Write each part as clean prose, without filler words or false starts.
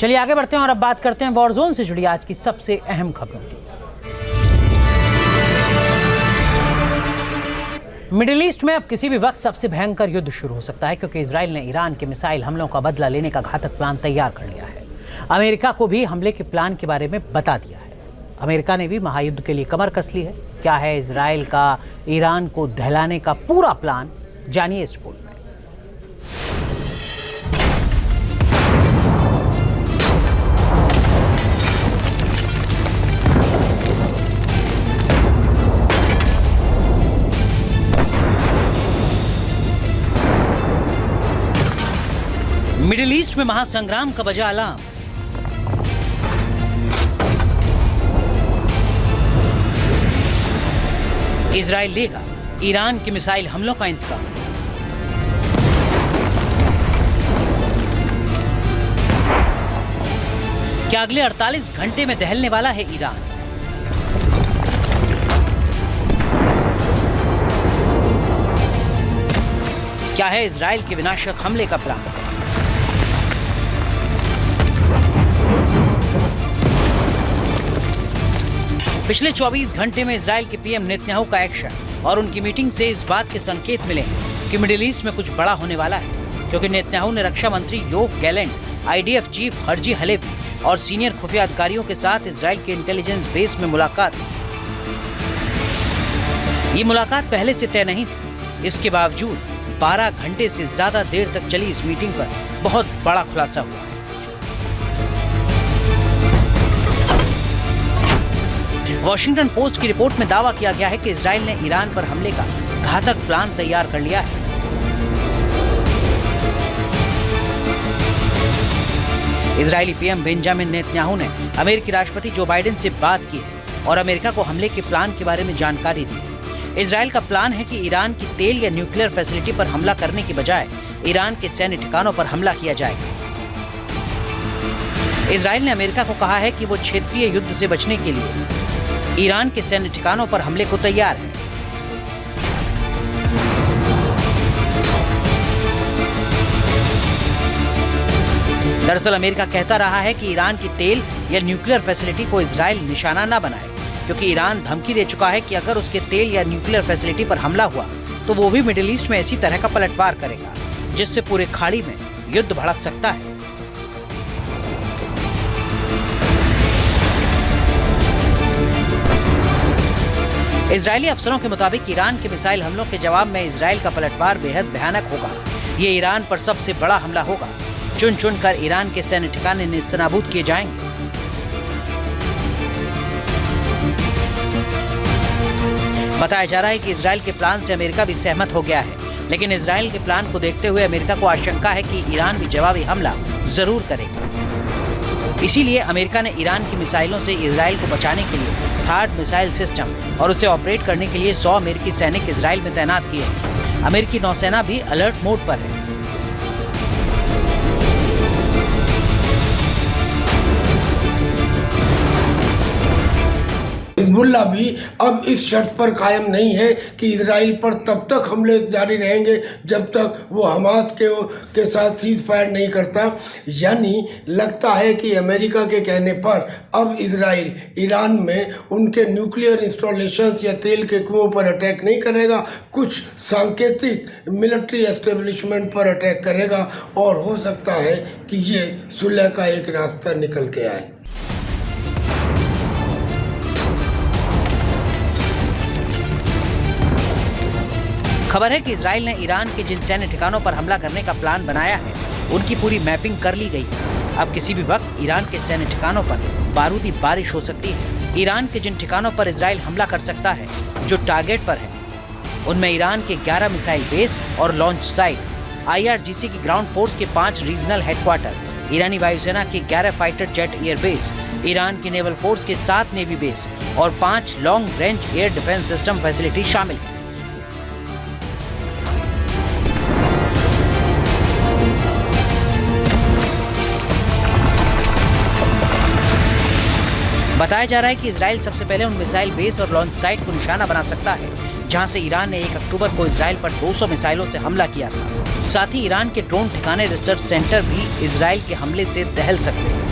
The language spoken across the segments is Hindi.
चलिए आगे बढ़ते हैं और अब बात करते हैं वॉर जोन से जुड़ी आज की सबसे अहम खबरों की। मिडिल ईस्ट में अब किसी भी वक्त सबसे भयंकर युद्ध शुरू हो सकता है, क्योंकि इजराइल ने ईरान के मिसाइल हमलों का बदला लेने का घातक प्लान तैयार कर लिया है। अमेरिका को भी हमले के प्लान के बारे में बता दिया है। अमेरिका ने भी महायुद्ध के लिए कमर कस ली है। क्या है इजराइल का ईरान को दहलाने का पूरा प्लान, जानिए इस रिपोर्ट में। मिडिल ईस्ट में महासंग्राम का बजा अलार्म। इजराइल लेगा ईरान के मिसाइल हमलों का इंतकाम। क्या अगले 48 घंटे में दहलने वाला है ईरान? क्या है इजराइल के विनाशक हमले का प्लान? पिछले 24 घंटे में इजराइल के पीएम नेतन्याहू का एक्शन और उनकी मीटिंग से इस बात के संकेत मिले हैं कि मिडिल ईस्ट में कुछ बड़ा होने वाला है, क्योंकि नेतन्याहू ने रक्षा मंत्री Yoav Gallant, IDF chief Herzi Halevi और सीनियर खुफिया अधिकारियों के साथ इजराइल के इंटेलिजेंस बेस में मुलाकात की। ये मुलाकात पहले से तय नहीं थी। इसके बावजूद 12 घंटे से ज्यादा देर तक चली इस मीटिंग पर बहुत बड़ा खुलासा हुआ है। वॉशिंगटन पोस्ट की रिपोर्ट में दावा किया गया है कि इजराइल ने ईरान पर हमले का घातक प्लान तैयार कर लिया है। इजरायली पीएम बेंजामिन नेतन्याहू ने अमेरिकी राष्ट्रपति जो बाइडेन से बात की है और अमेरिका को हमले के प्लान के बारे में जानकारी दी है। इजराइल का प्लान है कि ईरान की तेल या न्यूक्लियर फैसिलिटी पर हमला करने के बजाय ईरान के सैन्य ठिकानों पर हमला किया जाएगा। इजराइल ने अमेरिका को कहा है कि वो क्षेत्रीय युद्ध से बचने के लिए ईरान के सैन्य ठिकानों पर हमले को तैयार है। दरअसल अमेरिका कहता रहा है कि ईरान की तेल या न्यूक्लियर फैसिलिटी को इजराइल निशाना न बनाए, क्योंकि ईरान धमकी दे चुका है कि अगर उसके तेल या न्यूक्लियर फैसिलिटी पर हमला हुआ तो वो भी मिडिल ईस्ट में इसी तरह का पलटवार करेगा, जिससे पूरे खाड़ी में युद्ध भड़क सकता है। इजरायली अफसरों के मुताबिक ईरान के मिसाइल हमलों के जवाब में इजराइल का पलटवार बेहद भयानक होगा। ये ईरान पर सबसे बड़ा हमला होगा। चुन चुन कर ईरान के सैन्य ठिकाने नेस्तनाबूद किए जाएंगे। बताया जा रहा है कि इजराइल के प्लान से अमेरिका भी सहमत हो गया है, लेकिन इजराइल के प्लान को देखते हुए अमेरिका को आशंका है कि ईरान भी जवाबी हमला जरूर करेगा। इसीलिए अमेरिका ने ईरान की मिसाइलों से इजराइल को बचाने के लिए थार्ड मिसाइल सिस्टम और उसे ऑपरेट करने के लिए 100 अमेरिकी सैनिक इजराइल में तैनात किए हैं। अमेरिकी नौसेना भी अलर्ट मोड पर है। हिजबुल्लाह भी अब इस शर्त पर कायम नहीं है कि इजराइल पर तब तक हमले जारी रहेंगे जब तक वो हमास के साथ सीज फायर नहीं करता। यानी लगता है कि अमेरिका के कहने पर अब इजराइल ईरान में उनके न्यूक्लियर इंस्टॉलेशंस या तेल के कुओं पर अटैक नहीं करेगा, कुछ सांकेतिक मिलिट्री एस्टेब्लिशमेंट पर अटैक करेगा और हो सकता है कि ये सुलह का एक रास्ता निकल के आए। खबर है कि इजराइल ने ईरान के जिन सैन्य ठिकानों पर हमला करने का प्लान बनाया है उनकी पूरी मैपिंग कर ली गई है। अब किसी भी वक्त ईरान के सैन्य ठिकानों पर बारूदी बारिश हो सकती है। ईरान के जिन ठिकानों पर इजराइल हमला कर सकता है, जो टारगेट पर है, उनमें ईरान के 11 मिसाइल बेस और लॉन्च साइट, IRGC की ग्राउंड फोर्स के 5 रीजनल हेडक्वार्टर, ईरानी वायुसेना के 11 फाइटर जेट एयरबेस, ईरान की नेवल फोर्स के 7 नेवी बेस और 5 long range air defence system facility शामिल है। बताया जा रहा है कि इजराइल सबसे पहले उन मिसाइल बेस और लॉन्च साइट को निशाना बना सकता है जहां से ईरान ने 1 अक्टूबर को इजराइल पर 200 मिसाइलों से हमला किया था। साथ ही ईरान के ड्रोन ठिकाने रिसर्च सेंटर भी इजराइल के हमले से दहल सकते हैं।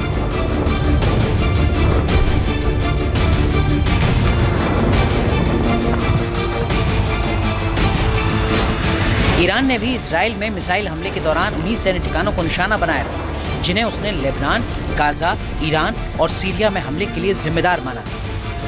ईरान ने भी इजराइल में मिसाइल हमले के दौरान उन्हीं सैन्य ठिकानों को निशाना बनाया था जिन्हें उसने लेबनान, गाजा, ईरान और सीरिया में हमले के लिए जिम्मेदार माना।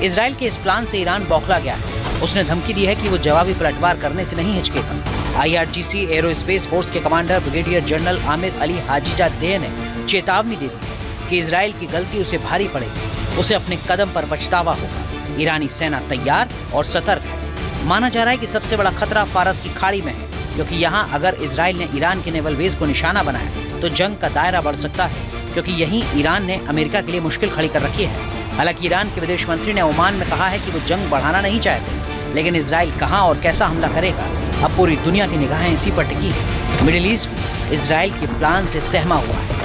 इजराइल के इस प्लान से ईरान बौखला गया है। उसने धमकी दी है कि वो जवाबी पलटवार करने से नहीं हिचकेगा। IRGC एरोस्पेस फोर्स के commander brigadier general Aamir Ali Hajizadeh ने चेतावनी दे दी है कि इजराइल की गलती उसे भारी पड़ेगी, उसे अपने कदम पर पछतावा होगा। ईरानी सेना तैयार और सतर्क है। माना जा रहा है कि सबसे बड़ा खतरा फारस की खाड़ी में है, क्योंकि यहाँ अगर इजराइल ने ईरान के नेवल बेस को निशाना बनाया तो जंग का दायरा बढ़ सकता है, क्योंकि यहीं ईरान ने अमेरिका के लिए मुश्किल खड़ी कर रखी है। हालांकि ईरान के विदेश मंत्री ने ओमान में कहा है कि वो जंग बढ़ाना नहीं चाहते, लेकिन इजराइल कहां और कैसा हमला करेगा, अब पूरी दुनिया की निगाहें इसी पर टिकी है। मिडिल ईस्ट इजराइल के प्लान से सहमा हुआ है।